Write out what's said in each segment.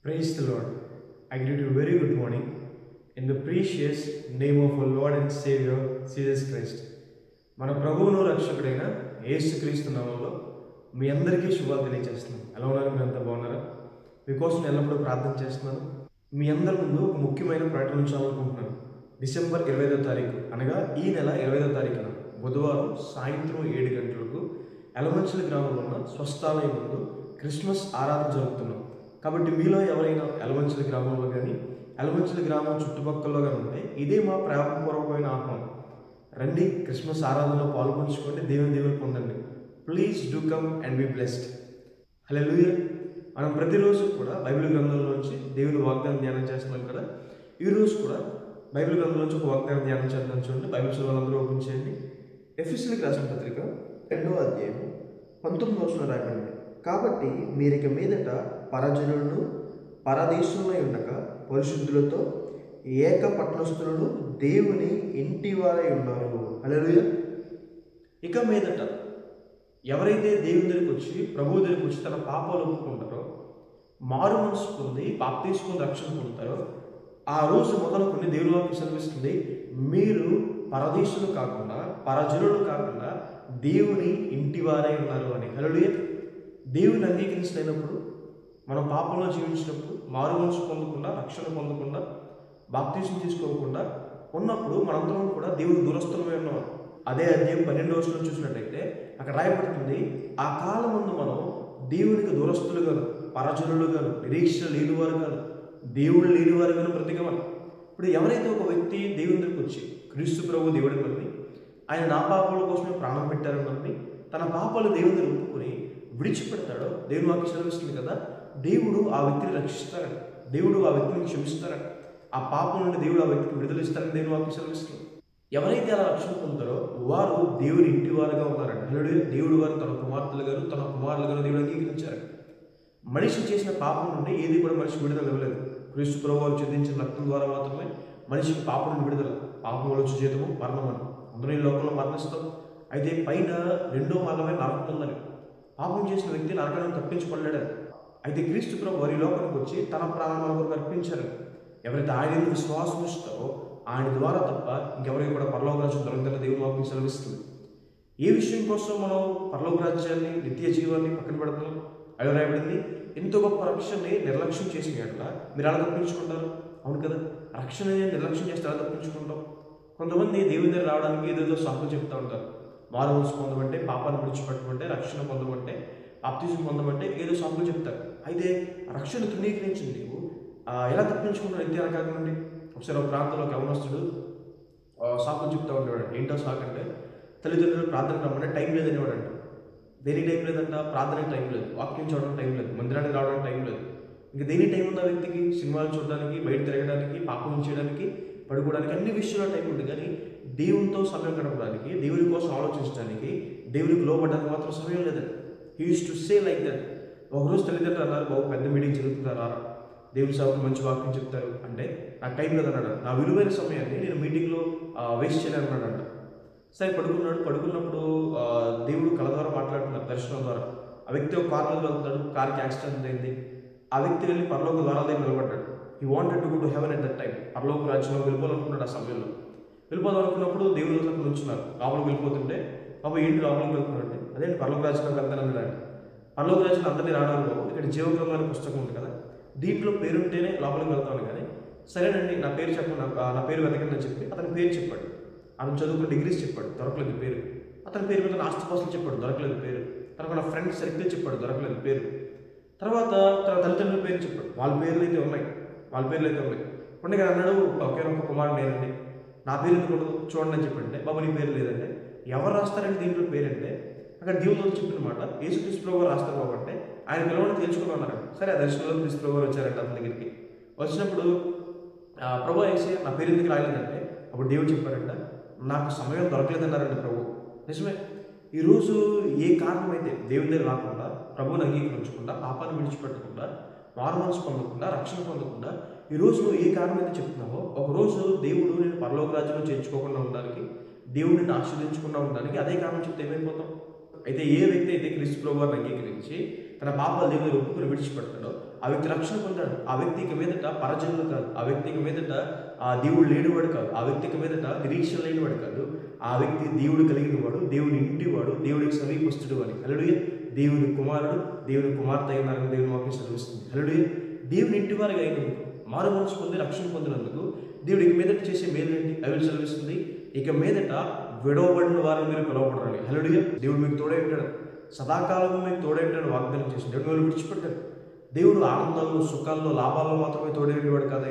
Praise the Lord. I greet you very good morning in the precious name of our Lord and Savior Jesus Christ. మన ప్రభువును రక్షకుడైన యేసుక్రీస్తు నామములో మీ అందరికీ శుభాలు తెలియజేస్తున్నాను. ఎలా ఉన్నారు? మీరు అంతా బాగున్నారా? మీకోసం నేను ఎల్లప్పుడూ ప్రార్థన చేస్తున్నాను. మీ అందరి ముందు ఒక ముఖ్యమైన ప్రకటన ఉంచాలనుకుంటున్నాను. డిసెంబర్ 25వ తారీఖు అనగా ఈ నెల 25వ తారీఖున బుధవారం సాయంత్రం 7 గంటలకు ఎలమంచిలి గ్రామంలో ఉన్న స్వస్థాలయం ముందు క్రిస్మస్ ఆరాధన జరుపుతున్నాం. కాబట్టి మీలో ఎవరైనా ఎలమంచిలి గ్రామంలో కానీ ఎలమంచిలి గ్రామం చుట్టుపక్కల కానీ ఉంటే ఇదే మా ప్రేమపూర్వకమైన ఆహ్వానం. రండి, క్రిస్మస్ ఆరాధనలో పాల్గొంచుకోండి, దేవుని పొందండి. Please do come and be blessed. Hallelujah. మనం ప్రతిరోజు కూడా బైబిల్ గ్రంథంలోంచి దేవుని వాగ్దానం ధ్యానం చేస్తున్నాం కదా. ఈరోజు కూడా బైబిల్ గ్రంథంలోంచి ఒక వాగ్దానం ధ్యానం చేద్దాం. చూడండి, బైబిల్ చదవాలందరూ ఓపెన్ చేయండి. ఎఫెసీయులకు రాసిన పత్రిక 2వ అధ్యాయం 19వ వచనం రాయబడింది. కాబట్టి మీరిక మీదట పరజనులను పరదేశంలో ఉండక పరిశుద్ధులతో ఏక పట్టణస్థులను దేవుని ఇంటి వారై ఉన్నారు. హల్లెలూయా. ఇక మీదట ఎవరైతే దేవుని దగ్గరికి వచ్చి ప్రభువు దగ్గరికి వచ్చి తన పాపాలు ఒప్పుకుంటారో, మారు మనసు పొంది బాప్తిస్మం రక్షణ పొందుతారో, ఆ రోజు మొదలుకొని దేవుని వాక్యం సెలవిస్తుంది, మీరు పరదేశులు కాకుండా పరజనులు కాకుండా దేవుని ఇంటి వారై ఉన్నారు అని. హల్లెలూయా. దేవుని అంగీకరించలేనప్పుడు, మనం పాపంలో జీవించినప్పుడు, మారు మనసు పొందకుండా రక్షణ పొందకుండా బాప్తిస్మం తీసుకోకుండా ఉన్నప్పుడు మనందరం కూడా దేవుని దూరస్థులమై ఉన్నాం. అదే అధ్యాయం 12వ వచనం చూసినట్టయితే అక్కడ రాయబడుతుంది, ఆ కాలం ముందు మనం దేవునికి దూరస్థులుగాను పరజనులుగాను నిరీక్షణ లేనివారుగాను దేవుడు లేనివారుగాను బ్రతికమని. ఇప్పుడు ఎవరైతే ఒక వ్యక్తి దేవుని దగ్గరికి వచ్చి క్రీస్తు ప్రభు దేవుడిని నమ్మి ఆయన నా పాపాల కోసమే ప్రాణం పెట్టారని నమ్మి తన పాపాలు దేవుని దగ్గర ఒప్పుకొని విడిచిపెడతాడో, దేవుని వాక్యం సెలవిస్తుంది కదా, దేవుడు ఆ వ్యక్తిని రక్షిస్తారని, దేవుడు ఆ వ్యక్తిని క్షమిస్తారని, ఆ పాపం నుండి దేవుడు ఆ వ్యక్తికి విడుదల ఇస్తారని దేవుని వాక్యం సెలవిస్తుంది. ఎవరైతే అలా రక్షణ పొందుతారో వారు దేవుని ఇంటి వారుగా ఉన్నారంట. దేవుడు వారు తన కుమార్తెలుగాను తన కుమారులుగాను దేవుడు అంగీకరించారు. మనిషి చేసిన పాపం నుండి ఏది కూడా మనిషి విడుదల ఇవ్వలేదు. క్రీస్తు ప్రభు వారు చెందించిన రక్తం ద్వారా మాత్రమే మనిషికి పాపం నుండి విడుదల. పాపం వల్ల వచ్చే జీతము మరణం అని. అందరూ ఈ లోకంలో మరణిస్తాం. అయితే పైన రెండో మరణమే నరకం ఉందని. పాపం చేసిన వ్యక్తి నరకాన్ని తప్పించుకోలేడని. అయితే క్రీస్తు ప్రభు వారి లోకానికి వచ్చి తన ప్రాణాల కొరకు అర్పించారు. ఎవరైతే ఆయన విశ్వాసం ఇస్తారో ఆయన ద్వారా తప్ప ఇంకెవరికి కూడా పరలోక రాజ్యం దొరకదని దేవుని వాక్యం సెలవిస్తుంది. ఏ విషయం కోసం మనం పరలోక రాజ్యాన్ని నిత్య జీవాన్ని పక్కన పెడుతున్నాం? అవి రాయబడింది, ఎంతో గొప్ప రక్షణని నిర్లక్ష్యం చేసిన ఎట్లా మీరు అలా తప్పించుకుంటారు? అవును కదా, రక్షణని నిర్లక్ష్యం చేస్తే అలా తప్పించుకుంటాం. కొంతమంది దేవుని దగ్గర రావడానికి ఏదేదో సాకులు చెప్తూ ఉంటారు. మారు మనసు పొందమంటే, పాపాన్ని విడిచిపెట్టమంటే, రక్షణ పొందమంటే, బాప్తిజం పొందమంటే ఏదో సాకులు చెప్తారు. అయితే రక్షణ తృణీకరించింది నీవు ఎలా తప్పించుకుంటావు నిత్య నరకాగ్ని నుండి? ఒకసారి ఒక ప్రాంతంలో యవనస్తుడు సాకులు చెప్తూ ఉండేవాడు. ఏంటో సాకు అంటే, తల్లిదండ్రులు ప్రార్థన రమ్మంటే టైం లేదనేవాడంట. దేని టైం లేదంట? ప్రార్థనకి టైం లేదు, వాక్యం చూడడానికి టైం లేదు, మందిరానికి రావడానికి టైం లేదు. ఇంకా దేని టైం ఉన్న వ్యక్తికి సినిమాలు చూడడానికి, బయట తిరగడానికి, పాపం చేయడానికి, పడుకోవడానికి అన్ని విషయాల్లో టైం ఉంది. కానీ దేవునితో సమయం గడపడానికి, దేవుని కోసం ఆలోచించడానికి, దేవునికి లోబడ్డానికి మాత్రం సమయం లేదండి. He use to say like that. ఒకరోజు తల్లిదండ్రులు అన్నారు, బాబు పెద్ద మీటింగ్ జరుగుతుందా, దేవుని సేవకు మంచి వాక్యం చెప్తారు అంటే నాకు టైం లేదన్నాడు. నా విలువైన సమయాన్ని నేను మీటింగ్లో వేస్ట్ చేయాలన్నాడంట. సరే పడుకున్నాడు. పడుకున్నప్పుడు దేవుడు కళ ద్వారా మాట్లాడుతున్నారు, దర్శనం ద్వారా. ఆ వ్యక్తి ఒక కార్లో వెళ్తాడు, కార్కి యాక్సిడెంట్ అయింది. ఆ వ్యక్తి వెళ్ళి పరలోక ద్వారాల దగ్గర నిలబడ్డాడు. He wanted to go to heaven at that time. పరలోక రాజ్యంలో వెళ్ళిపోవాలనుకున్నాడు. ఆ సమయంలో వెళ్ళిపోదాం అనుకున్నప్పుడు దేవుడు అక్కడ నుంచున్నారు. లోపలికి వెళ్ళిపోతుంటే, బాబు ఏంటి లోపలికి వెళ్తున్నారంటే, అదే పరలోక రాజ్యంలోకి వెళ్తానన్నాడు. పరలోక రాజ్యంలో అందరినీ రావడానికి బాబు ఇక్కడ జీవగ్రంథం అనే పుస్తకం ఉంది కదా, దీంట్లో పేరుంటేనే లోపలికి వెళ్తాను. కానీ సరేనండి నా పేరు చెప్పండి, నా పేరు వెతకండి అని చెప్పి అతని పేరు చెప్పాడు. అతను చదువుకున్న డిగ్రీస్ చెప్పాడు, దొరకలేదు పేరు. అతని పేరు మీద ఆస్తిపాస్తులు చెప్పాడు, దొరకలేదు పేరు. తనకు ఫ్రెండ్ సర్కిల్ చెప్పాడు, దొరకలేదు పేరు. తర్వాత తన తల్లిదండ్రుల పేరు చెప్పాడు, వాళ్ళ పేర్లు అయితే ఉన్నాయి. ఉండగా అన్నాడు, ఒకే ఒక కుమారుడు నేనండి, నా పేరు ఎందుకు ఉండదు చూడండి అని చెప్పండి. బాబు నీ పేరు లేదంటే, ఎవరు రాస్తారంటే దీంట్లో పేరు అంటే అక్కడ దేవుడు చెప్పిన మాట, యేసుక్రీస్తు ప్రభు గారు రాస్తారు బాబు అంటే ఆయన పిలవని తెలుసుకున్నాడు. సరే ఆ దర్శనంలో క్రీస్తు ప్రభు గారు వచ్చారంట అతని దగ్గరికి. వచ్చినప్పుడు ప్రభు వేసి నా పేరు ఎందుకు రాయలేదంటే అప్పుడు దేవుడు చెప్పారంట, నాకు సమయం దొరకలేదన్నారంట ప్రభు. నిజమే. ఈరోజు ఏ కారణం అయితే దేవుని దగ్గర రాకుండా, ప్రభువుని అంగీకరించకుండా, పాపాన్ని విడిచిపెట్టకుండా, మారు మనసు పొందకుండా, రక్షణ పొందకుండా ఈరోజు నువ్వు ఏ కారణం అయితే చెప్తున్నావో, ఒకరోజు దేవుడు నేను పరలోక రాజ్యంలో చేర్చుకోకుండా ఉండడానికి, దేవుడిని ఆశీర్వదించకుండా ఉండడానికి అదే కారణం చెప్తే ఏమైపోతాం? అయితే ఏ వ్యక్తి అయితే క్రీస్తు ప్రభువుని అంగీకరించి తన పాపాలు దేవుని దగ్గర ఒప్పుకొని విడిచిపెడతాడో ఆ వ్యక్తి రక్షణ పొందాడు. ఆ వ్యక్తికి మీదట పరజనులు కాదు, ఆ వ్యక్తికి మీదట ఆ దేవుడు లేనివాడు కాదు, ఆ వ్యక్తికి మీదట నిరీక్షణ లేనివాడు కాదు. ఆ వ్యక్తి దేవుడు కలిగిన వాడు, దేవుని ఇంటివాడు, దేవుడికి సమీపస్తుడు అని. హల్లెలూయా. దేవుని కుమారుడు, దేవుని కుమార్తె అయినారని దేవుని వాక్యం చదివిస్తుంది. హల్లెలూయా. దేవుని ఇంటి వారిగా అయినందుకు, మారు మనసు పొంది రక్షణ పొందినందుకు దేవుడికి మీదట చేసే మేలేంటి అవి చదివిస్తుంది. ఇక మీదట విడవబడిన వారిని మీరు పిలువబడాలి. హల్లెలూయా. దేవుడు మీకు తోడై ఉంటాడు, సదాకాలం మీకు తోడై ఉంటాడు వాగ్దానం చేసి దేవుడు వాళ్ళు విడిచిపెట్టారు. దేవుడు ఆనందాల్లో, సుఖాల్లో, లాభాల్లో మాత్రమే తోడై ఉండేవాడు కాదు.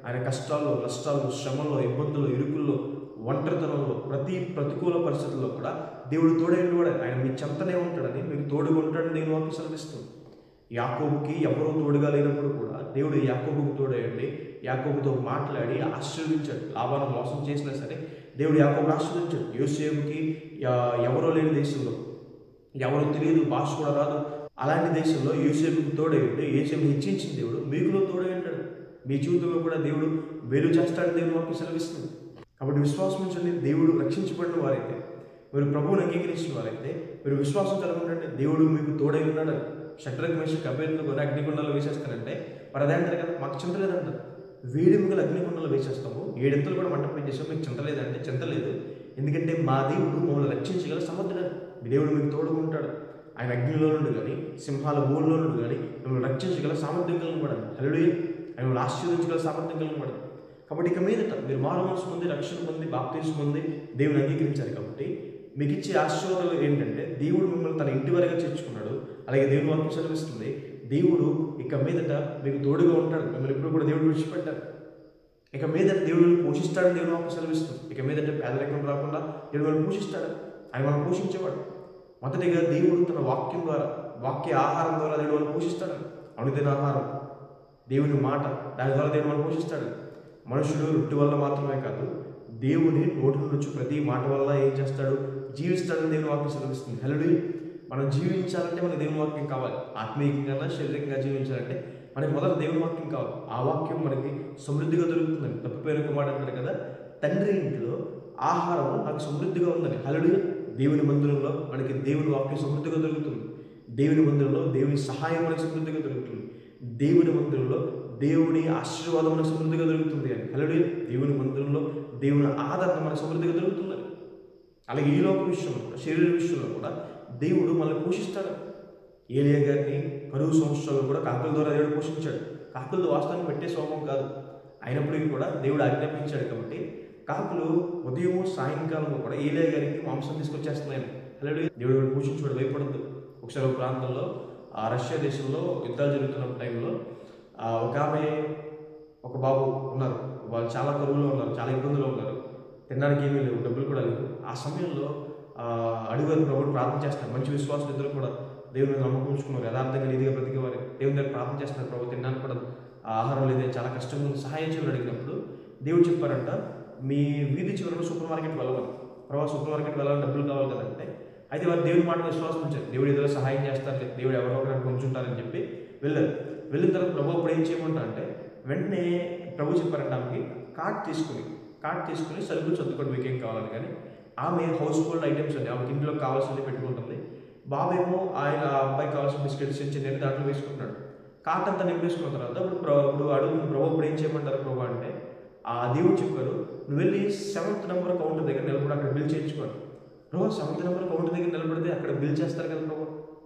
ఆయన కష్టాల్లో, నష్టాల్లో, శ్రమల్లో, ఇబ్బందుల్లో, ఇరుకుల్లో, ఒంటరితనంలో, ప్రతికూల పరిస్థితుల్లో కూడా దేవుడు తోడై ఉండేవాడు. ఆయన మీ చెంతనే ఉంటాడని, మీకు తోడుగా ఉంటాడని దేవుని వాక్యం సెలవిస్తుంది. యాకోబుకి ఎవరూ తోడుగా లేనప్పుడు కూడా దేవుడు యాకోబుకు తోడయండి, యాకోబుతో మాట్లాడి ఆశీర్వదించాడు. లాభాన్ని మోసం చేసినా సరే దేవుడు యాకోబుని ఆశీర్వదించాడు. యోసేపుకి ఎవరో లేని దేశంలో, ఎవరో తెలియదు, భాష కూడా రాదు, అలాంటి దేశంలో యోసేపుకు తోడయండి, యోసేపుని హెచ్చించిన దేవుడు మీకులో తోడై ఉంటాడు. మీ జీవితంలో కూడా దేవుడు వేలు చేస్తాడని దేవుని వాక్యం సెలవిస్తుంది. కాబట్టి విశ్వాసం ఉంచండి. దేవుడు రక్షించబడిన వారైతే, మీరు ప్రభువుని అంగీకరించిన వారైతే మీరు విశ్వాసం కలిగి ఉండండి. దేవుడు మీకు తోడై ఉన్నాడు. షడ్రక్ మేషక్ అబేద్నెగోను అగ్నిగుండంలో వేసేస్తానంటే మరి అదే అంటారు కదా, మాకు చింత లేదంటారు. వేడి మిగలు అగ్నిగుండంలో వేసేస్తాము, 7 ఎత్తులు కూడా మంట పెట్టేసాము, మీకు చింత లేదంటే చింత లేదు. ఎందుకంటే మా దేవుడు మమ్మల్ని రక్షించగల సమర్థుడు. మీ దేవుడు మీకు తోడుగా ఉంటాడు. ఆయన అగ్నిలో నుండి కానీ, సింహాల భూమిలో నుండి కానీ మిమ్మల్ని రక్షించగల సామర్థ్యం కలిగి పడాలి. హల్లెలూయా. ఆయన మిమ్మల్ని ఆశీర్వదించగల సామర్థ్యం కలిగి పడాలి. కాబట్టి ఇక మీదట మీరు మారు మనసు పొంది, రక్షణ పొంది, బాప్తిస్మం పొంది దేవుని అంగీకరించారు. కాబట్టి మీకు ఇచ్చే ఆశీర్వాదాలు ఏంటంటే దేవుడు మిమ్మల్ని తన ఇంటి వరకు చేర్చుకున్నాడు. అలాగే దేవుని వాక్యం చదివిస్తుంది, దేవుడు ఇక మీదట మీకు తోడుగా ఉంటాడు. మిమ్మల్ని ఎప్పుడు కూడా దేవుడు విడిచిపెట్టారు. ఇక మీదట దేవుడు పోషిస్తాడని దేవుని వాక్యం సెలవిస్తుంది. ఇక మీదట పేదరికం రాకుండా దేవుడు మనం పోషిస్తాడు. ఆయన మనం పోషించేవాడు. మొదటిగా దేవుడు తన వాక్యం ద్వారా, వాక్య ఆహారం ద్వారా దేవుడు మనం పోషిస్తాడు. అనుదిన ఆహారం, దేవుని మాట, దాని ద్వారా దేవుడు మనం పోషిస్తాడు. మనుషుడు రొట్టె వల్ల మాత్రమే కాదు, దేవుని నోటి నుండి వచ్చి ప్రతి మాట వల్ల ఏం చేస్తాడు, జీవిస్తాడని దేవుని వాక్యం సెలవిస్తుంది. హల్లెలూయా. మనం జీవించాలంటే మనకు దేవుని వాక్యం కావాలి. ఆత్మీయంగా, శారీరకంగా జీవించాలంటే మనకి మొదట దేవుని వాక్యం కావాలి. ఆ వాక్యం మనకి సమృద్ధిగా దొరుకుతుందని. తప్పిపోయిన కుమారుడు అంటారు కదా, తండ్రి ఇంట్లో ఆహారం నాకు సమృద్ధిగా ఉందని. హల్లెలూయా. దేవుని మందిరంలో మనకి దేవుని వాక్యం సమృద్ధిగా దొరుకుతుంది. దేవుని మందిరంలో దేవుని సహాయం మనకి సమృద్ధిగా దొరుకుతుంది. దేవుని మందిరంలో దేవుని ఆశీర్వాదం మనకు సమృద్ధిగా దొరుకుతుంది అని. హల్లెలూయా. దేవుని మందిరంలో దేవుని ఆదరణ మనకు సమృద్ధిగా దొరుకుతుందని. అలాగే ఈ లోక విషయంలో, శరీర విషయంలో కూడా దేవుడు మనల్ని పోషిస్తాడు. ఏలియా గారిని కరువు సంవత్సరాలు కూడా కాకుల ద్వారా దేవుడు పోషించాడు. కాకులతో వాస్తవాన్ని పెట్టే స్వభావం కాదు, అయినప్పటికీ కూడా దేవుడు ఆజ్ఞాపించాడు. కాబట్టి కాకులు ఉదయం సాయంకాలంలో కూడా ఏలియా గారికి మాంసం తీసుకొచ్చేస్తున్నాయి. హల్లెలూయా. దేవుడు పోషించాడు, భయపడద్దు. ఒకసారి ఒక ప్రాంతంలో రష్యా దేశంలో యుద్ధాలు జరుగుతున్న టైంలో ఒక బాబు ఉన్నారు. వాళ్ళు చాలా కరువులో ఉన్నారు, చాలా ఇబ్బందులు ఉన్నారు, తినడానికి ఏమీ లేవు, డబ్బులు కూడా లేవు. ఆ సమయంలో అడుగుని ప్రభువుని ప్రార్థన చేస్తారు. మంచి విశ్వాసం ఇద్దరు కూడా దేవుని నమ్మకం ఉంచుకున్నారు, యథార్థంగా నీతిగా బ్రతికేవారు. దేవుని దగ్గర ప్రార్థన చేస్తున్నారు, ప్రభు తినడానికి కూడా ఆహారం లేదే, చాలా కష్టంగా ఉంది, సహాయం చేయమని అడిగినప్పుడు దేవుడు చెప్పారంట, మీ వీధి చివరిలో సూపర్ మార్కెట్ వెళ్ళమని. ప్రభు సూపర్ మార్కెట్ వెళ్ళాలని డబ్బులు కావాలి కదంటే, అయితే వారు దేవుని మాట విశ్వాసం ఉంచారు. దేవుడు ఏదో సహాయం చేస్తారు, దేవుడు ఎవరో ఒకరికి ఉంచుంటారని చెప్పి వెళ్ళారు. వెళ్ళిన తర్వాత ప్రభు ఇప్పుడు ఏం చేయమంటా అంటే, వెంటనే ప్రభు చెప్పారంట ఆమెకి కార్డ్ తీసుకుని సరుకులు చదువుకోండి మీకు ఏం కావాలని. కానీ ఆమె హౌస్ హోల్డ్ ఐటమ్స్ అండి, ఆమెకి ఇంట్లో కావాల్సింది పెట్టుకుంటుంది. బాబేమో ఆయన అబ్బాయికి కావాల్సిన బిస్కెట్స్ చిన్న దాంట్లో వేసుకుంటున్నాడు. కార్ట్ అంతా నింపేసుకున్న తర్వాత ఇప్పుడు అడుగుతుంది ప్రభు ఇప్పుడు ఏం చేయమంటారు ప్రభు అంటే, ఆ దేవుడు చెప్పారు నువ్వు వెళ్ళి 7th నెంబర్ కౌంటర్ దగ్గర నిలబడి అక్కడ బిల్ చేయించుకోండి. ప్రభు 7th నెంబర్ కౌంటర్ దగ్గర నిలబడితే అక్కడ బిల్ చేస్తారు కదా ప్రభు,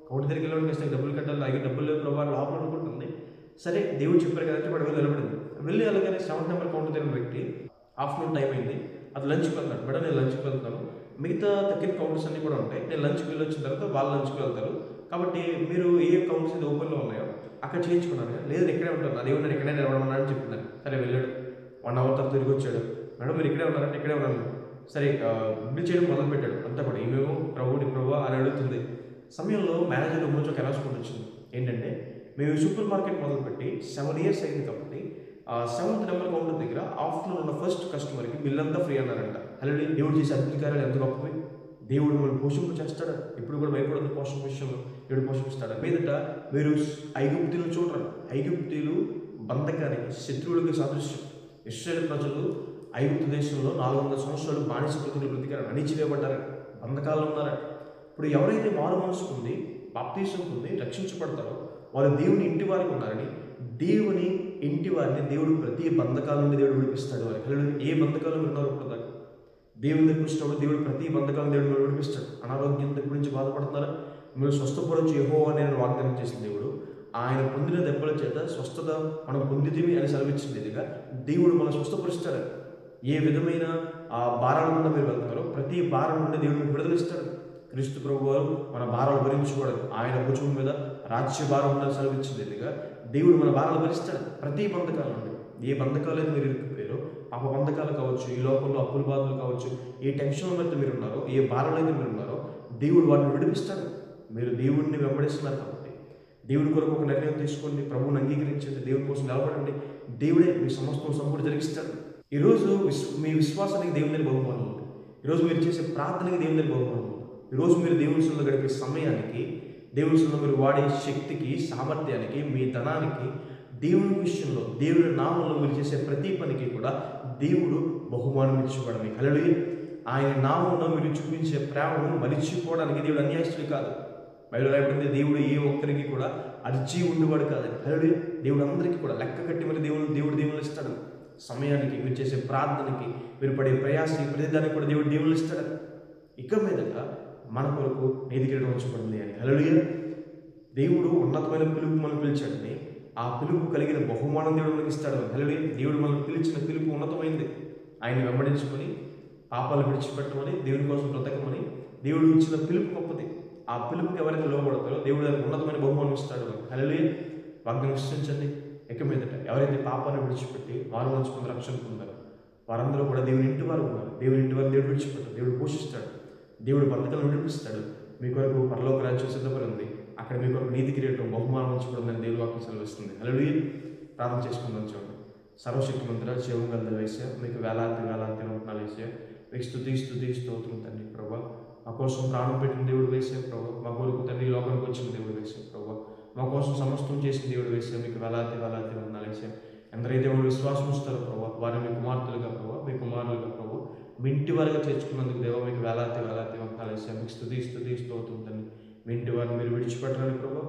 కౌంటర్ దగ్గరికి వెళ్ళడానికి వస్తే డబ్బులు కట్టాలి, అలాగే డబ్బులు లేవు ప్రభు లోపల అనుకుంటుంది. సరే దేవుడు చెప్పారు కదంటే వాడు వెళ్ళి నిలబడింది. వెళ్ళి అలాగే 7th నెంబర్ కౌంటర్ దగ్గర వ్యక్తి ఆఫ్టర్నూన్ టైం అయింది, అది లంచ్కి వెళ్తాడు. మేడం నేను లంచ్కి వెళ్తాను, మిగతా తగ్గిన కౌంటర్స్ అన్నీ కూడా ఉంటాయి, నేను లంచ్కి వెళ్ళి వచ్చిన తర్వాత వాళ్ళు లంచ్కి వెళ్తారు, కాబట్టి మీరు ఏ కౌంటర్స్ అయితే ఓపెన్లో ఉన్నాయో అక్కడ చేయించుకున్నాను. లేదు ఇక్కడే ఉంటాను, అదే నేను ఇక్కడే నిలబడమన్నా అని చెప్తున్నాను. సరే వెళ్ళాడు, 1 అవర్ తర్వాత తిరిగి వచ్చాడు. మేడం మీరు ఇక్కడే ఉన్నారంటే ఇక్కడే ఉన్నాను. సరే బిల్ చేయడం మొదలు పెట్టాడు. అంతా కూడా ఏమేమో ప్రభు అని అడుగుతుంది. సమయంలో మేనేజర్ రూమ్ నుంచి ఒక అనౌన్స్మెంట్ వచ్చింది. ఏంటంటే మేము సూపర్ మార్కెట్ మొదలుపెట్టి 7 years అయింది కాబట్టి 7th నెంబర్ కౌంటర్ దగ్గర ఆఫ్టర్నూన్ ఉన్న ఫస్ట్ కస్టమర్కి బిల్ అంతా ఫ్రీ అన్నారంట. అలాగే దేవుడు చేసే అద్భుతకార్యాలు ఎంత గొప్పవి. దేవుడు మిమ్మల్ని పోషింపు చేస్తాడు. ఇప్పుడు కూడా భయపడదు, పోషణ విషయంలో దేవుడు పోషిస్తాడు. మీదట మీరు ఐగుప్తీయులను చూడరు. ఐగుప్తీయులు బంధకానికి, శత్రువులకి సాదృశ్యం. ఇశ్రాయేలు ప్రజలు ఐగుప్తు దేశంలో 400 సంవత్సరాలు బానిస బ్రతుకులు బ్రతికారు, అణిచివేయబడ్డారు, బంధకాల్లో ఉన్నారు. ఇప్పుడు ఎవరైతే మారు మనసు ఉంది బాప్తీసం పొంది రక్షించబడతారో వాళ్ళు దేవుని ఇంటి వారికి ఉన్నారని, దేవుని ఇంటి వారిని దేవుడు ప్రతి బంధకాల నుండి దేవుడు విడిపిస్తాడు. వారికి ఏ బంధకాలు ఉన్నారో ఇప్పుడు దాకా దేవుని దగ్గర వచ్చినప్పుడు దేవుడు ప్రతి బంధకాలను దేవుడు విడిపిస్తాడు. అనారోగ్యం దగ్గర నుంచి బాధపడుతున్నారా, మీరు స్వస్థపడవచ్చు యెహోవా అని వాగ్దానం చేసిన దేవుడు, ఆయన పొందిన దెబ్బల చేత స్వస్థత మనం పొందితిమి అని సెలవిచ్చినదిగా దేవుడు మనం స్వస్థపరుస్తాడు. ఏ విధమైన భారాల గుండా మీరు వెళ్తున్నారో ప్రతి భారం నుండి దేవుడు మీకు విడుదలిస్తాడు. క్రీస్తు ప్రభు వారు మన భారాలు భరించుకోవడం, ఆయన భుజం మీద రాజ్య భారం ఉండాలని సెలవిచ్చినదిగా దేవుడు మన భారాలు భరిస్తాడు. ప్రతి బంధకాల నుండి ఏ బంధకాలు అయితే మీరు ఇరుక్కుపోయారో, పాప బంధకాలు కావచ్చు, ఈ లోకంలో అప్పుల బాధలు కావచ్చు, ఏ టెన్షన్ అయితే మీరు ఉన్నారో, ఏ భారాలు అయితే మీరు ఉన్నారో దేవుడు వాటిని విడిపిస్తాడు. మీరు దేవుడిని వెంబడిస్తున్నారు కాబట్టి దేవుడి కొరకు ఒక నిర్ణయం తీసుకోండి, ప్రభువుని అంగీకరించండి, దేవుడి కోసం నిలబడండి. దేవుడే మీ సమస్తం సంపూర్ణ జరిగిస్తాడు. ఈరోజు మీ విశ్వాసానికి దేవుని దగ్గర బహుమానం ఉంది. ఈరోజు మీరు చేసే ప్రార్థనకి దేవుని దగ్గర బహుమానం ఉంది. ఈరోజు మీరు దేవుని సన్నిధిలో గడిపే సమయానికి, దేవుని సన్నిధిలో మీరు వాడే శక్తికి, సామర్థ్యానికి, మీ ధనానికి, దేవుని విషయంలో, దేవుని నామంలో మీరు చేసే ప్రతి పనికి కూడా దేవుడు బహుమానం ఇచ్చుకోవడానికి. హల్లెలూయా. ఆయన నామంలో మీరు చూపించే ప్రేమను మరిచిపోవడానికి దేవుడు అన్యాయస్తుడు కాదు. బైబిల్లో రాయబడింది, దేవుడు ఏ ఒక్కరికి కూడా అర్జీ ఉండేవాడు కాదని. హల్లెలూయా. దేవుడు అందరికీ కూడా లెక్క కట్టి మరి దేవుడు ఇస్తాడు. సమయానికి, మీరు చేసే ప్రార్థనకి, మీరు పడే ప్రయాస, ప్రతిదానికి కూడా దేవుడు ఇస్తాడు. ఇక మీదట మన కొరకు నీతి కిరీటం ఉంచబడింది అని. హల్లెలూయా. దేవుడు ఉన్నతమైన పిలుపు మనం పిలిచాడని, ఆ పిలుపు కలిగిన బహుమానం దేవుడు మనకి ఇస్తాడు. హల్లెలూయా. దేవుడు మనం పిలిచిన పిలుపు ఉన్నతమైంది. ఆయన్ని వెంబడించుకొని పాపాలు విడిచిపెట్టమని, దేవుని కోసం బ్రతకమని దేవుడు ఇచ్చిన పిలుపు గొప్పది. ఆ పిలుపుకి ఎవరైతే లోబడతారో దేవుడు దానికి ఉన్నతమైన బహుమానం ఇస్తాడు. హల్లెలూయా. వాగ్దానం విశ్వసించండి. ఇక మీదట ఎవరైతే పాపాన్ని విడిచిపెట్టి వారు నుంచి కొంత రక్షణ పొందారో వారందరూ కూడా దేవుని ఇంటి వారు ఉన్నారు. దేవుని ఇంటి వారు దేవుడు విడిచిపెట్టారు, దేవుడు పోషిస్తాడు, దేవుడు బంధకాలను విడిపిస్తాడు. మీ కొరకు పరలోక రాజ్యం సిద్ధపడి ఉంది. అక్కడ మీ కొరకు నీతి కిరీటం బహుమానం ఉంచబడిందని దేవుడు వాక్యం సెలవిస్తుంది. హల్లెలూయా. ప్రార్థన చేసుకుందాం. చూడండి. సర్వశక్తిమంతుడా, జీవం గల దేవా, మీకు వేలాది వందనాలు యేసయ్యా. మీకు స్తుతి స్తోత్రం తండ్రి. ప్రభా, మా కోసం ప్రాణం పెట్టిన దేవుడు వేసే ప్రభా, మా కొరకు తండ్రి లోకానికి వచ్చిన దేవుడు వేసే ప్రభా, మా కోసం సమస్తం చేసిన దేవుడు వేసే మీకు వేలాది వందనాలు యేసయ్యా. ఎందరైతే దేవుడు విశ్వాసం ఇస్తారో ప్రభా, వారిని మీ కుమార్తెలుగా ప్రభా, మీ కుమారులుగా ప్రభా, మీ ఇంటి వారిగా చేర్చుకున్నందుకు దేవా మీకు వేలాది వందనాలు యేసయ్యా. మీకు స్తుతి స్తోత్రం తండ్రి. మీ ఇంటి వారిని మీరు విడిచిపెట్టరని ప్రభా,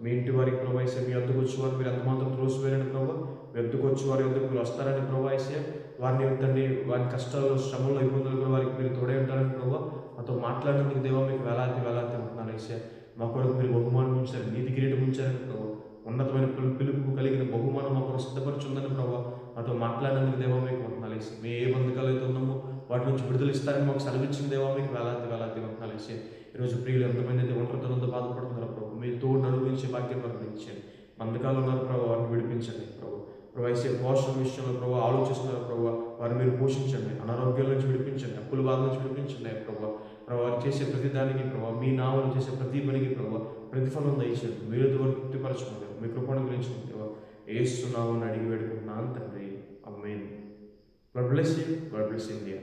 మీ ఇంటి వారికి ప్రభా యేసయ్యా, మీ వద్దకు వచ్చేవారు మీరు ఎంత మాత్రం త్రోసివేరని ప్రభా, మీ వద్దకు వచ్చేవారి వద్దకు మీరు వస్తారని ప్రభా యేసయ్యా. వారిని తండ్రి వారి కష్టాల్లో, శ్రమల్లో, ఇబ్బందులు కూడా వారికి మీరు తోడే ఉంటారని ప్రభా, మాతో మాట్లాడినందుకు దేవా మీకు వేలాది వందనాలు యేసయ్యా. మా కొరకు మీరు బహుమానం ఉంచారు, నీతి కిరీటం ఉంచారని ప్రభా, ఉన్నతమైన పిలుపు కలిగిన బహుమానం మా కొరకు సిద్ధపరచుందని ప్రభా, మాతో మాట్లాడినందుకు దేవా మీకు వందనాలు యేసయ్యా. మేము ఏ బంధకాలు అయితే ఉన్నామో వాటి నుంచి విడుదల ఇస్తారని మాకు సెలవిచ్చిన దేవా మీకు వేలాది వందనాలు యేసయ్యా. ఈరోజు ప్రియులు ఎంతమంది అయితే ఒంటరితనంతో బాధపడుతున్నారు ప్రభు, మీరు తోడు అనుభవించే భాగ్యం అనుభవించండి. బంధకాలు ఉన్నారు ప్రభావ, వారిని విడిపించండి ప్రభు. వేసే పోషణ విషయంలో ప్రభావ ఆలోచిస్తున్నారు ప్రభావ, వారిని మీరు పోషించండి. అనారోగ్యాల నుంచి విడిపించండి, అప్పుల బాధ నుంచి విడిపించండి ప్రభావ. వారు చేసే ప్రతి దానికి ప్రభావ, మీ నామలు చేసే ప్రతి పనికి ప్రభావ ప్రతిఫలం దయచేయండి. మీరు తృప్తిపరచుకోండి, మీ కృపను గురించుకుంటే యేసు నామమున అడిగి వేడుకుంటున్నాను తండ్రి. Amen. God bless you. God bless India.